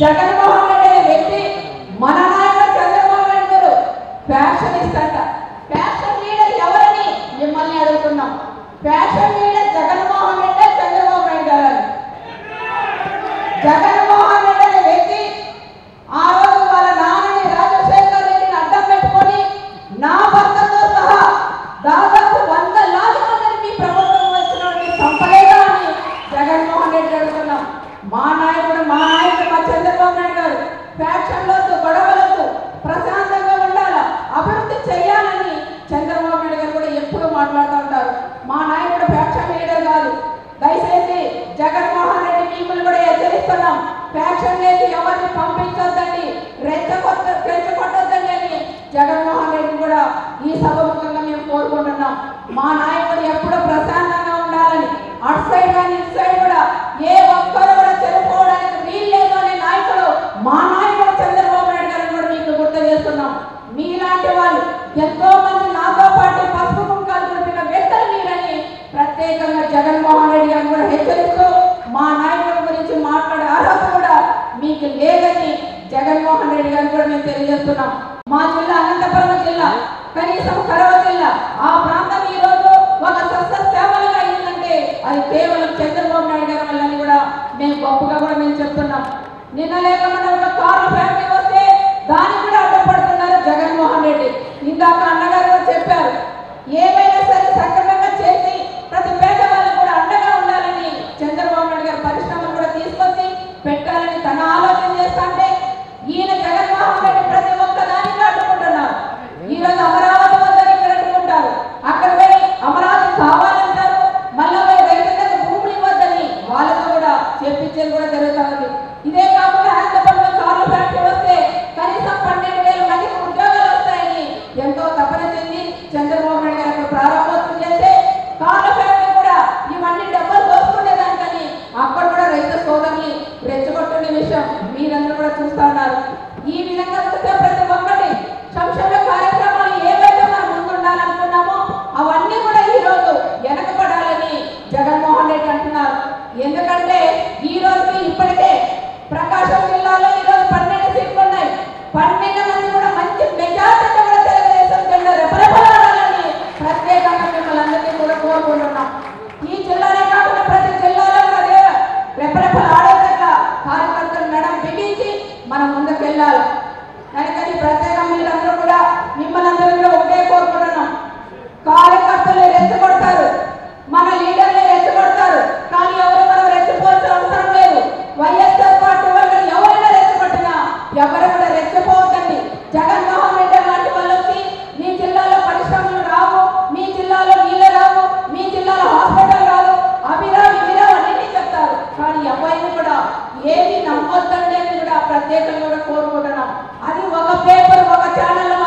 జగన్మోహన్ రెడ్డి అనే వ్యక్తి మన నాయకుడు చంద్రబాబు నాయుడు గారు ఫ్యాషన్ ఇస్తాట. ఫ్యాషన్ లీడర్ ఎవరని మిమ్మల్ని అడుగుతున్నాం. ఫ్యాషన్ లీడర్ జగన్మోహన్ రెడ్డి చంద్రబాబు నాయుడు గారు. జగన్మోహన్ రెడ్డి అనే వ్యక్తి ఆ రోజు వాళ్ళ నాన్నని రాజశేఖర్ రెడ్డిని అడ్డం పెట్టుకొని నా భర్తతో సహా దాదాపు 100 మందిని మీ ప్రభుత్వం వచ్చిన చంపలేదా అని జగన్మోహన్ రెడ్డి అడుగుతున్నాం. మా నాయకుడు మా చంద్రబాబు నాయుడు గారు ఫ్యాక్షన్లతో గొడవలతో ప్రశాంతంగా ఉండాలా, అభివృద్ధి చేయాలని చంద్రబాబు నాయుడు గారు కూడా ఎప్పుడు మాట్లాడుతూ ఉంటారు. మా నాయకుడు ఫ్యాక్షన్ లీడర్ కాదు. దయచేసి జగన్మోహన్ రెడ్డి మిమ్మల్ని కూడా హెచ్చరిస్తున్నాం. ఫ్యాక్షన్ లేదు, ఎవరిని పంపించొద్దండి, రెచ్చగొట్టొద్దండి అని జగన్మోహన్ రెడ్డి కూడా ఈ సభముఖంగా మేము కోరుకుంటున్నాం. మా నాయకుడు ఎప్పుడు ప్రశాంతంగా ఉండాలని, అటు సైడ్ కానీ ఇటు సైడ్ కూడా ఏ ఒక్కరు కూడా చెప్పుకోవడానికి వీలు లేదు అనే నాయకుడు మా నాయకుడు చంద్రబాబు నాయుడు గారిని కూడా మీకు గుర్తు చేస్తున్నాం. మీలాంటి వాళ్ళు ఎంతో మంది నాతో పాటు పసుపు కుంకాలు చూపిన వ్యక్తులు మీరని ప్రత్యేకంగా జగన్మోహన్ రెడ్డి గారిని కూడా హెచ్చరిస్తూ మా నాయకుడి గురించి మాట్లాడే అర్హత కూడా మీకు లేదని జగన్మోహన్ రెడ్డి గారిని కూడా మేము తెలియజేస్తున్నాం. మా జిల్లా అనంతపురం జిల్లా, కనీసం కడవ జిల్లా, ఆ ప్రాంతం ఈ రోజు ఒక సస్యశ్యామలంగా అయిందంటే అది కేవలం చంద్రబాబు నాయుడు గారి వల్లని కూడా మేము గొప్పగా కూడా మేము చెప్తున్నాం. నిన్న లేకుండా ఒక కార్ల ఫ్యాక్టరీ వస్తే దానికి కూడా అడ్డుపడుతున్నారు జగన్మోహన్ రెడ్డి. ఇందాక అన్నగారు కూడా చెప్పారు, ఏమైనా సరే సక్రమంగా చేసి ప్రతి పేదవాళ్ళకు కూడా అండగా ఉండాలని చంద్రబాబు నాయుడు గారు పరిశ్రమలు కూడా తీసుకొచ్చి పెట్టాలని తన ఆలోచన చేస్తుంటే ఈయన జగన్మోహన్ రెడ్డి ప్రతి ఒక్క దానికి అడ్డుకుంటున్నారు. ఈరోజు అమరావతి వద్దని ఇక్కడ అడ్డుకుంటారు, అక్కడ పోయి అమరావతి కావాలంటారు, మళ్ళీ పోయి రైతులకు భూములు ఇవ్వద్దని వాళ్ళతో కూడా చెప్పించేది కూడా జరుగుతుంది. ఇదే కాకుండా అనంతపురంలో కార్ల ఫ్యాక్టరీ వస్తే కనీసం 12,000 మందికి ఉద్యోగాలు వస్తాయని ఎంతో తపన చెంది చంద్రబాబు నాయుడు గారు ప్రారంభోత్సవం చేస్తే కార్ల ఫ్యాక్టరీ కూడా ఇవన్నీ డబ్బులు దోచుకునేదానికని అక్కడ కూడా రైతు సోదరుని రెచ్చగొట్టుకునే విషయం మీరందరూ కూడా చూస్తా ఉన్నారు. ఈ విధంగా చూస్తే ప్రతి ఒక్కటి సంక్షేమ కార్యక్రమాలు ఏవైతే మనం ముందుండాలనుకున్నామో అవన్నీ కూడా ఈ రోజు వెనకపడాలని జగన్మోహన్ రెడ్డి అంటున్నారు. ఎందుకంటే ఈ రోజుకి ఇప్పటికే ప్రకాశం జిల్లాలో ఈరోజు 12 సీట్లు ఉన్నాయి. 12 మంది కూడా మంచి మెజారిటీతో కూడా తెలుగుదేశం జెండా రెపరెపలాడాలని ప్రత్యేకంగా మిమ్మల్ని అందరినీ కూడా కోరుకుంటున్నాం. ఈ జిల్లానే కాకుండా ప్రతి జిల్లాలో కూడా రెపరెపలాడేటట్లా కార్యకర్తలు నడం బిగించి మనం ముందుకు వెళ్ళాలి. దానికని ప్రత్యేకంగా మీరందరూ కూడా మిమ్మల్ని అందరూ కూడా ఒకటే కోరుకుంటున్నాం. కార్యకర్తలు రెచ్చగొడతారు, మన లీడర్లే రెచ్చగొడతారు, కానీ ఎవరు మనం రెచ్చిపోవాల్సిన అవసరం లేదు. వైఎస్ఆర్ పార్టీ వాళ్ళని ఎవరైనా రెచ్చగొట్టినా ఎవరు కూడా రెచ్చిపోవద్దండి. జగన్మోహన్ రెడ్డి లాంటి వాళ్ళు వచ్చి మీ జిల్లాలో పరిశ్రమలు రావు, మీ జిల్లాలో నీళ్ళు రావు, మీ జిల్లాలో హాస్పిటల్ రావు, అభిరావు ఇభిరావు అన్నీ చెప్తారు, కానీ ఎవరిని కూడా ఏది నమ్మొద్దండి అని కూడా ప్రత్యేకంగా కూడా కోరుకుంటున్నాం. అది ఒక పేపర్ ఒక ఛానల్